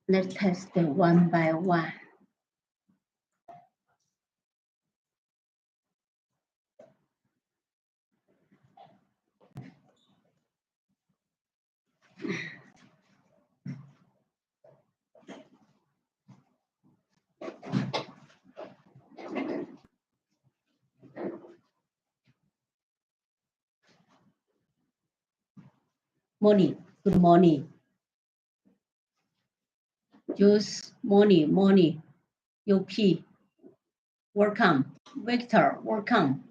Let's test it one by one. Morning, good morning. Juice, morning. UP, welcome. Victor, welcome.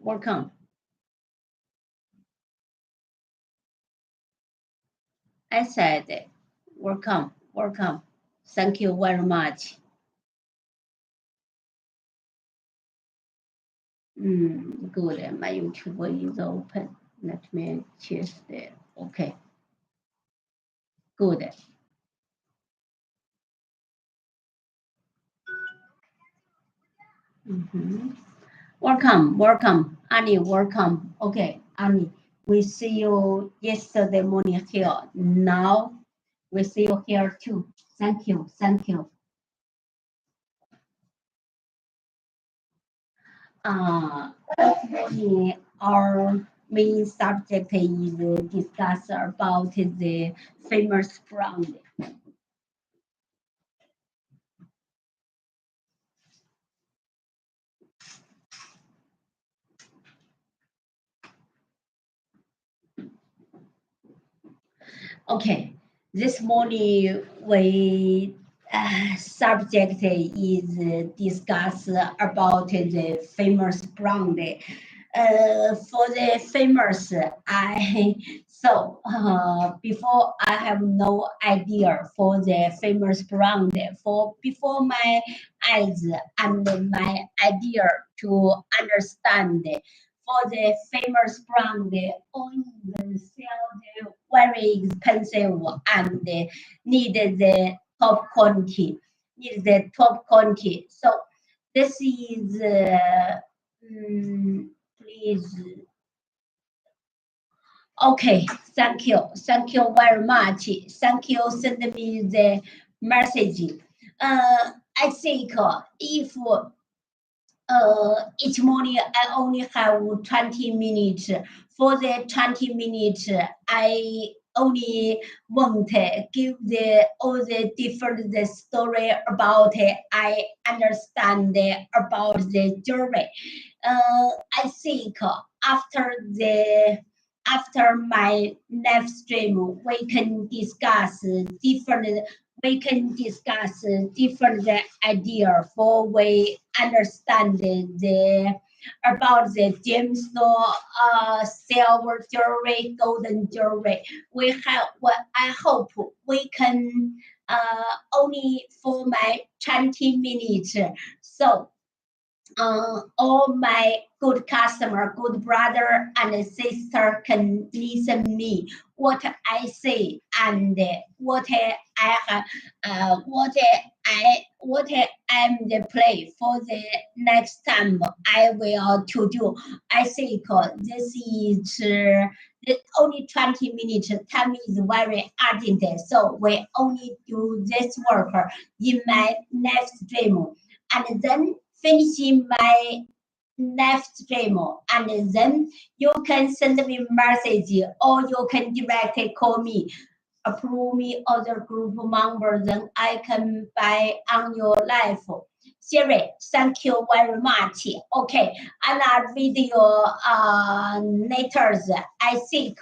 I said, welcome. Thank you very much. Good. My YouTube is open. Let me check there. Okay. Good. Welcome. Annie, welcome. Okay, Annie, we see you yesterday morning here. Now we see you here too. Thank you. This morning our main subject is discuss about the famous brand. Okay, this morning we subject is discuss about the famous brand. For the famous, before I have no idea for the famous brand. For before my eyes and my idea to understand for the famous brand, they only sell the very expensive and need the top quality. So this is please. Okay, thank you very much. Thank you, send me the message. I think if each morning I only have 20 minutes. For the 20 minutes, I only want to give all the different the story about it. I understand about the journey. I think after my next stream, we can discuss different idea for we understand about the gemstone, silver jewelry, golden jewelry. We have what I hope we can only for my 20 minutes. So all my good customer, good brother and sister can listen me what I say and what I'm the play for the next time I will to do. I think this is only 20 minutes. Time is very urgent, so we only do this work in my next dream, and then finishing my next stream, and then you can send me message or you can directly call me, approve me other group member, then I can buy on your life. Siri, thank you very much. Okay, another video later, I think.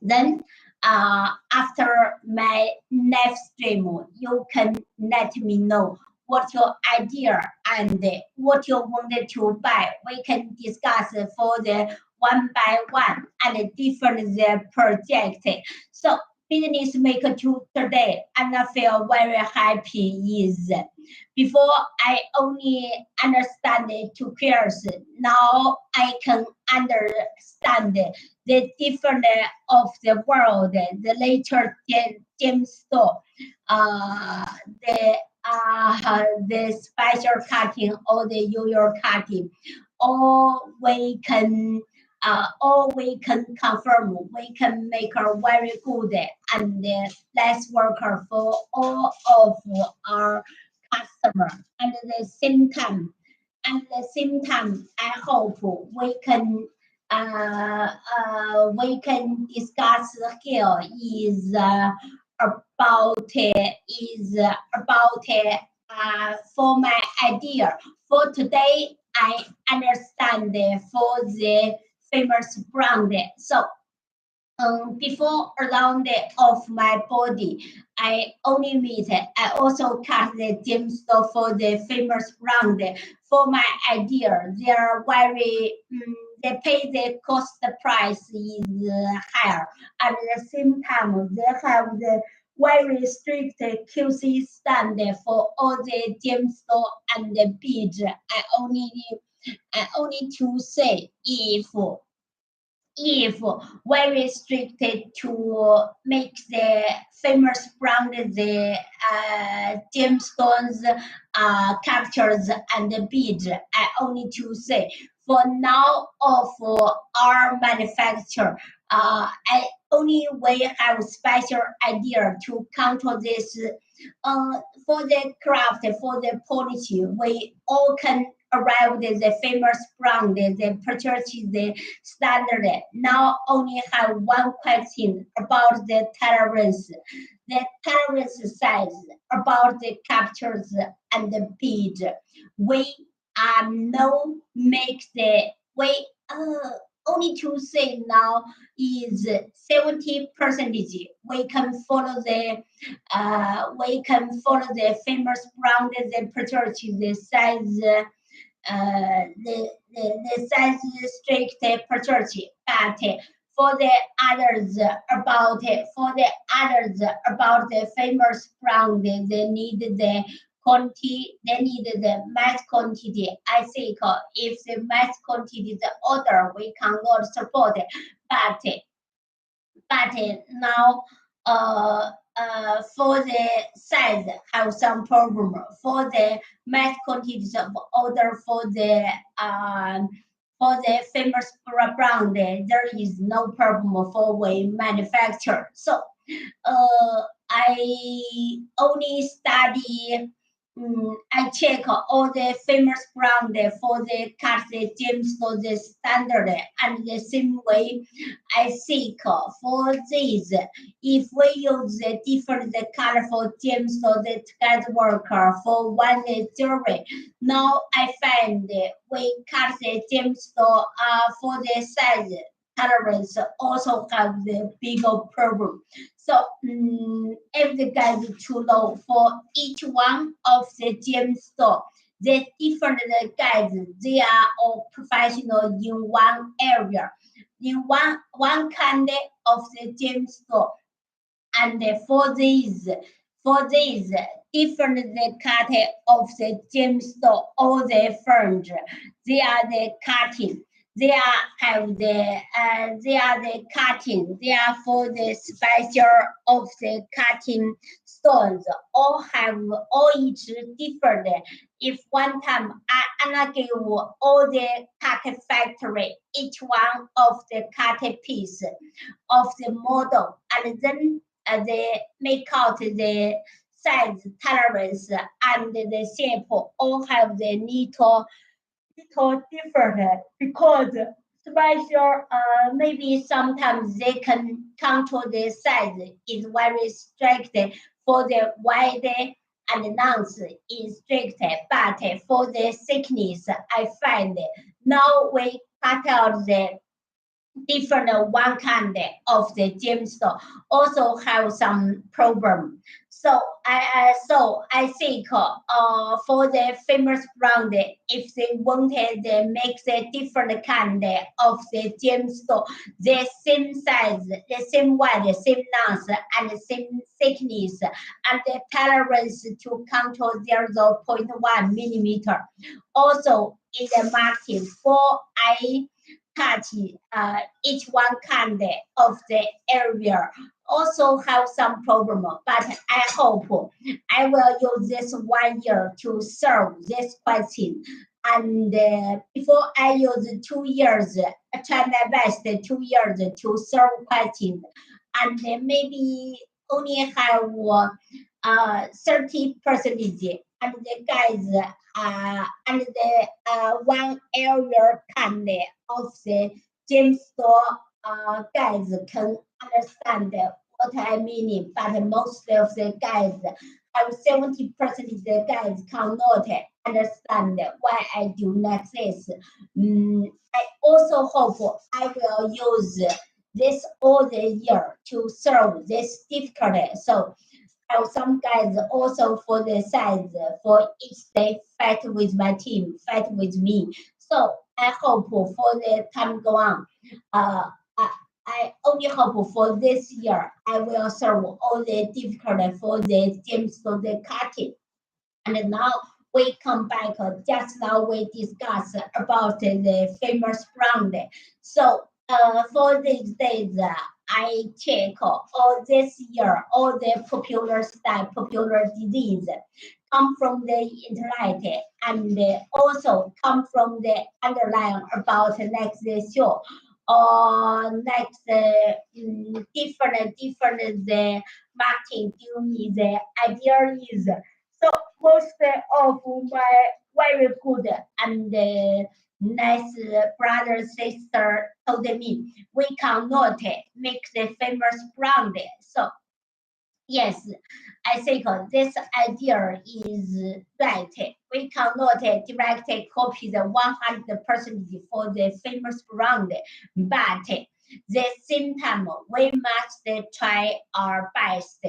Then after my next stream, you can let me know what your idea and what you wanted to buy. We can discuss for the one by one and different the project. So business maker today, and I feel very happy is before I only understand the two pairs. Now I can understand the different of the world, the later gemstone, the special cutting or the usual cutting, or we can or we can confirm, we can make a very good and less worker for all of our customers. And at the same time, I hope we can discuss here is about for my idea. For today, I understand for the famous brand. So before around of my body, I only meet. I also cut the gemstone for the famous brand. For my idea, they are very. They pay the cost price is higher. At the same time, they have the very strict QC standard for all the gemstone and the beads. I only to say if very restricted to make the famous brand the gemstones captures and the beads. I only to say for now or for our manufacturer, I only we have special idea to control this for the craft, for the polish. We all can arrive at the famous brand, the purchase the standard. Now only have one question about the tolerance. The tolerance size about the captures and the bead. We no make the we only to say now is 70%. We can follow the famous brand, the purchase the size. The size strict purchase, but for the others about the famous brand, they need the quantity, they need the mass quantity. I think if the mass quantity the order we cannot support, but now for the size have some problem. For the mass quantities of order for the famous brand, there is no problem for we manufacture. So I only study. I check all the famous brand for the cut the gemstone the standard, and the same way I think for this, if we use the different colorful gemstone that get worker for one jewelry, now I find we cut the gemstone for the size tolerance also have the bigger problem. So if the guys too low for each one of the gemstone, the different guys, they are all professional in one area, in one kind of the gemstone. And for these different the cut of the gemstone or the fringe, they are the cutting. They are the cutting. They are for the special of the cutting stones. All each different. If one time I give all the cut factory each one of the cut piece of the model, and then they make out the size tolerance and the shape all have the little different because special maybe sometimes they can control the size is very strict for the wide and length is strict, but for the thickness I find now we cut out the different one kind of the gemstone also have some problem. So I think for the famous brand, if they wanted they make the different kind of the gemstone, the same size, the same wide, the same length, and the same thickness, and the tolerance to control 0.1 millimeter. Also in the market for I touch each one kind of the area also have some problem, but I hope I will use this 1 year to solve this question. And before I use 2 years, I try my best 2 years to serve questions, and maybe only have 30 percentage, and the guys and the one area kind of the gemstone guys can understand what I mean, but most of the guys have 70% of the guys cannot understand why I do like this. I also hope I will use this all the year to solve this difficulty. So some guys also for the size for each day fight with my team, fight with me. So I hope for the time go on. I, I only hope for this year I will solve all the difficulty for the teams for the cutting. And now we come back. Just now we discuss about the famous brand. So for these days, I check all this year, all the popular style, popular disease come from the internet and also come from the underline about next show or next different the marketing give me the idea is so most of my very good and nice brother sister told me we cannot make the famous brand. So yes, I think this idea is right. We cannot directly copy the 100% for the famous brand, but the same time we must try our best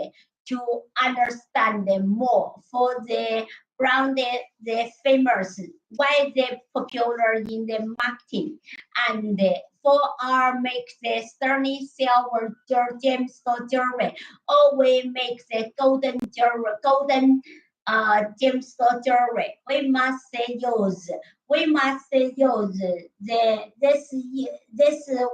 to understand more for the brand, the famous, why they popular in the marketing, and for our make the sterling silver gemstone jewelry, or we make the golden jewelry, golden gemstone jewelry. We must use this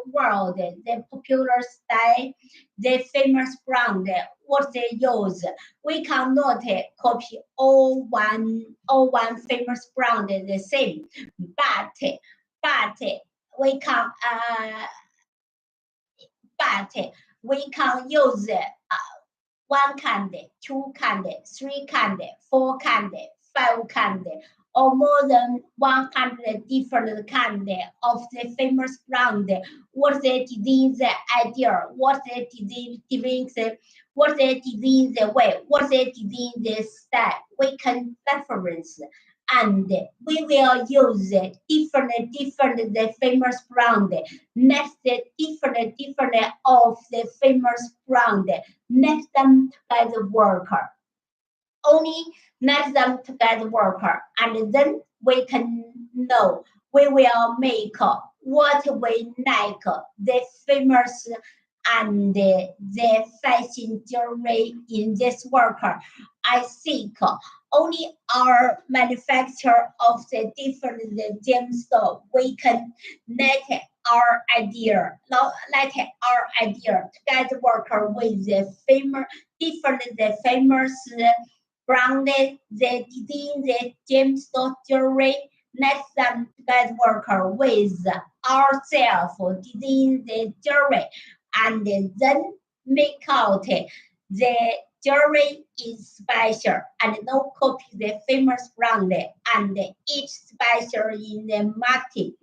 world, the popular style, the famous brand, what they use. We cannot copy all one famous brand the same, but we can use one candy, two candy, three candy, four candy, five candy, or more than 100 different candy of the famous brand. What the disease idea, what the disease, what the disease way, what the disease style. We can reference and we will use different the famous brand. Next different of the famous brand. Let them together worker. Only let them together worker, and then we can know we will make what we like the famous and the fashion jewelry in this worker. I think only our manufacturer of the different gemstone we can let our idea, let our idea together worker with the famous different the famous branded the design the gemstone jewelry. Let them together worker with ourselves design the jewelry and then make out the jewelry is special and no copy the famous brand and each special in the market.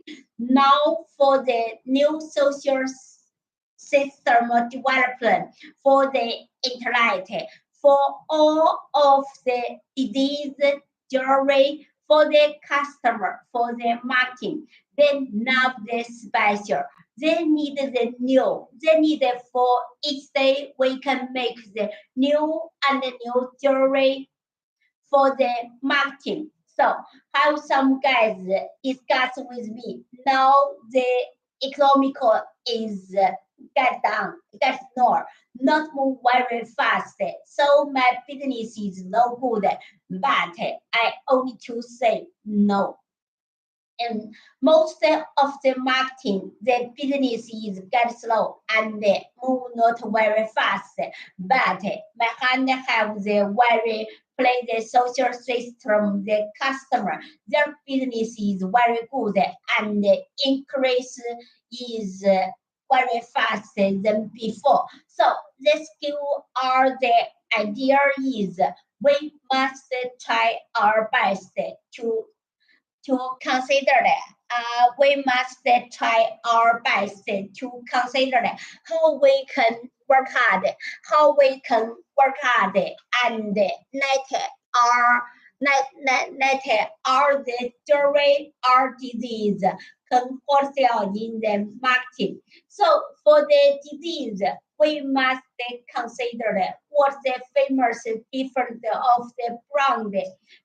Now for the new social system development for the internet for all of the disease jewelry for the customer for the marketing. They love the special. They need the new. They need it for each day we can make the new and the new jewelry for the marketing. So how some guys discuss with me now the economical is get down, get not move very fast. So my business is no good, but I only to say no. And most of the marketing, the business is get slow and move not very fast. But my hand have the very play the social system, the customer, their business is very good and increase is very fast than before. So the skill or the idea is we must try our best to consider that. We must try our best to consider that how we can work hard, and let our the jury or disease can wholesale in the market. So for the disease, we must consider what's the famous difference of the brand.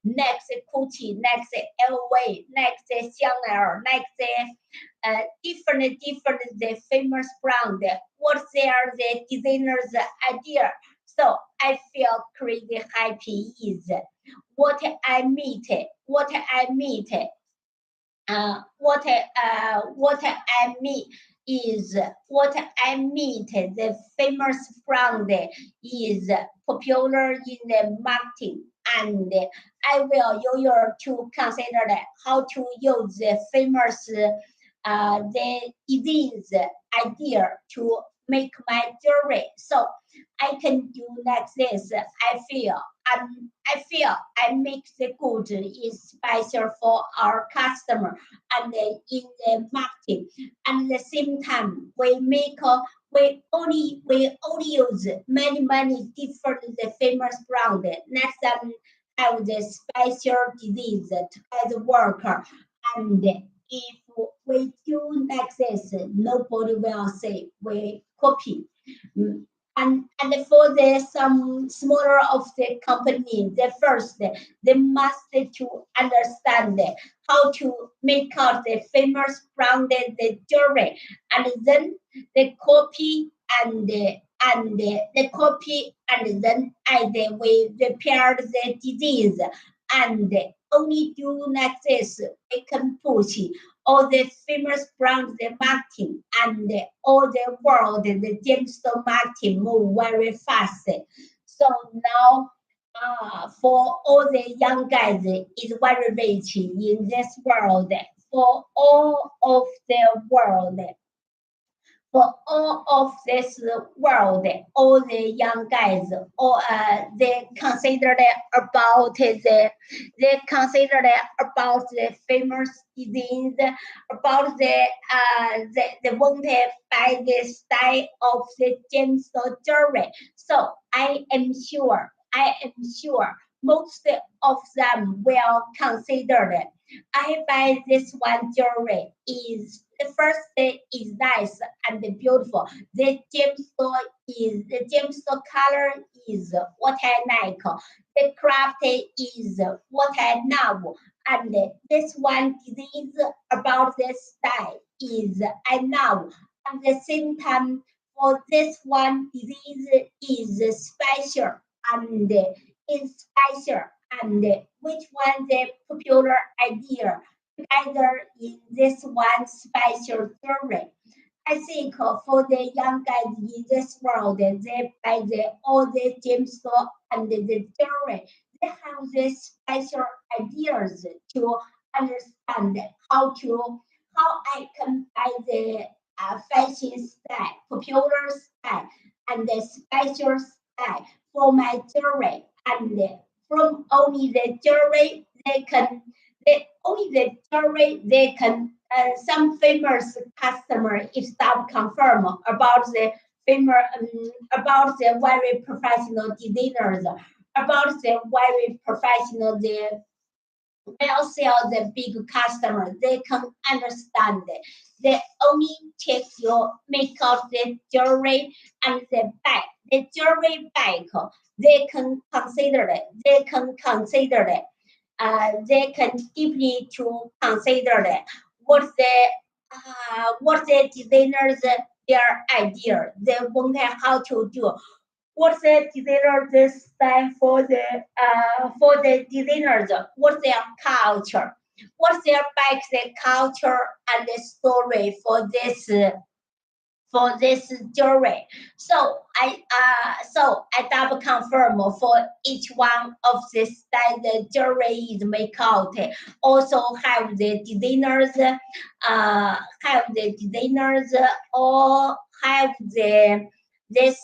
Next Gucci, next LV, next Chanel, next different the famous brand. What's their the designer's idea? So I feel crazy happy is what I meet, what I meet what I meet the famous brand is popular in the marketing, and I will you to consider that how to use the famous the disease idea to make my jewelry. So I can do like this. I feel I make the good is special for our customer and in the market. And at the same time, we only use many different the famous brand. Next time have the special disease to the worker. And if we do like this, nobody will say we copy. And for the some smaller of the company, the first they must to understand how to make out the famous branded the jewelry, and then the copy the copy, and then we repair the disease, and only do like this we can push all the famous brands, the marketing, and all the world, the gemstone marketing move very fast. So now, for all the young guys, is very rich in this world. For all of the world, for all of this world, all the young guys, all they consider about they consider about the famous disease, about the wanted by the style of the gemstone jewelry. So I am sure most of them will consider it. I buy this one jewelry is the first is nice and beautiful. The gemstone color is what I like. The craft is what I love. And this one disease about this style is I love. At the same time, for this one disease is special and is special, and which one the popular idea together in this one special story. I think for the young guys in this world, they buy all the gemstone and the story. They have these special ideas to understand how I can buy the fashion style, popular style, and the special style for my jewelry. And from only the jewelry, only the jewelry they can. Some famous customer if staff confirm about the famous about the very professional designers, about the very professional the will sell the big customer. They can understand it. They only take your make out the jewelry and the bag. The jewelry bag, they can consider it. They can consider it. They can deeply to consider it. What the designers their idea. They won't have how to do what's the designer this time for the designers, what's their culture, what's their back the culture and the story for this for this jewelry. So I double confirm for each one of this that the jewelry is make out. Also have the designers, or have the this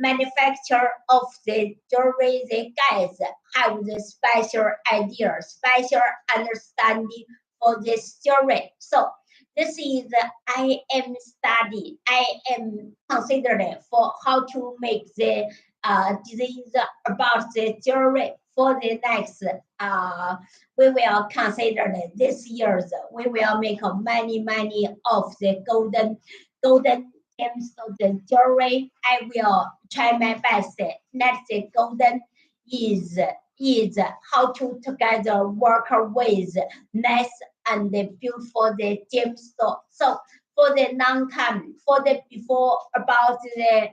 manufacturer of the jewelry, the guys have the special idea, special understanding for this jewelry. So this is I am study. I am considering for how to make the designs about the jewelry for the next. We will consider this year's. We will make many of the golden gems of the jewelry. I will try my best. Next golden is how to together work with nice and beautiful the gemstone. So for the long time, for the before about the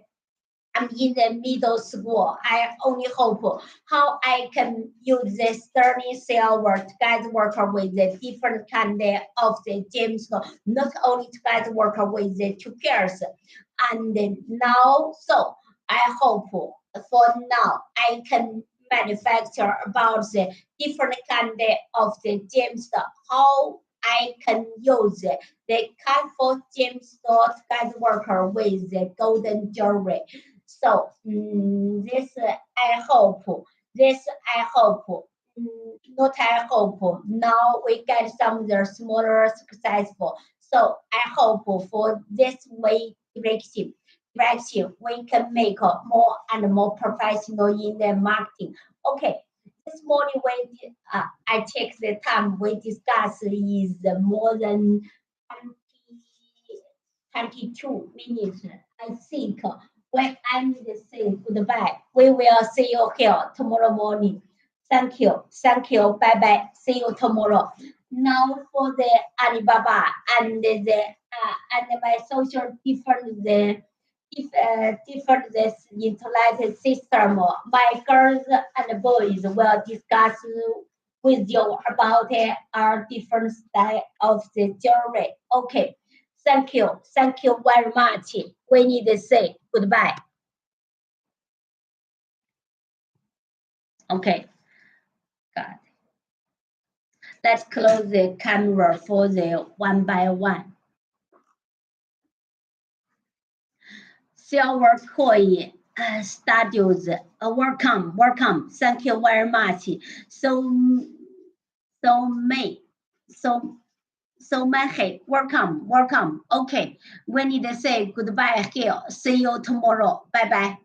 I'm in the middle school. I only hope how I can use the sterling silver to get work with the different kind of the gemstone, not only to get work with the two pairs. And now, so I hope for now I can manufacture about the different kind of the gemstone. How I can use the colorful gemstone to get work with the golden jewelry. So this I hope, not I hope. Now we get some of the smaller successful. So I hope for this way direction we can make more and more professional in the marketing. Okay, this morning I take the time we discuss is more than 20, 22 minutes. I think when I need to say goodbye, we will see you here tomorrow morning. Thank you. Bye bye. See you tomorrow. Now for the Alibaba and and my social different different this internet system. My girls and boys will discuss with you about our different style of the jewelry. Okay. Thank you very much. We need to say goodbye. Okay, God. Let's close the camera for the one by one. Silver coin studios. Welcome. Thank you very much. So Mahe, welcome. Okay, we need to say goodbye here. See you tomorrow. Bye bye.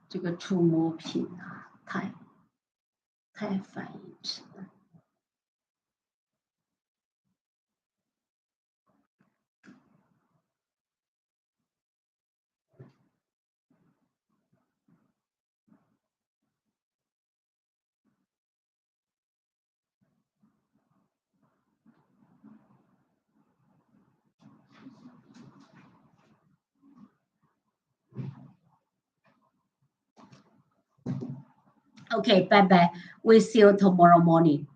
这个触摸品啊，太反义词了。Okay, bye bye. We'll see you tomorrow morning.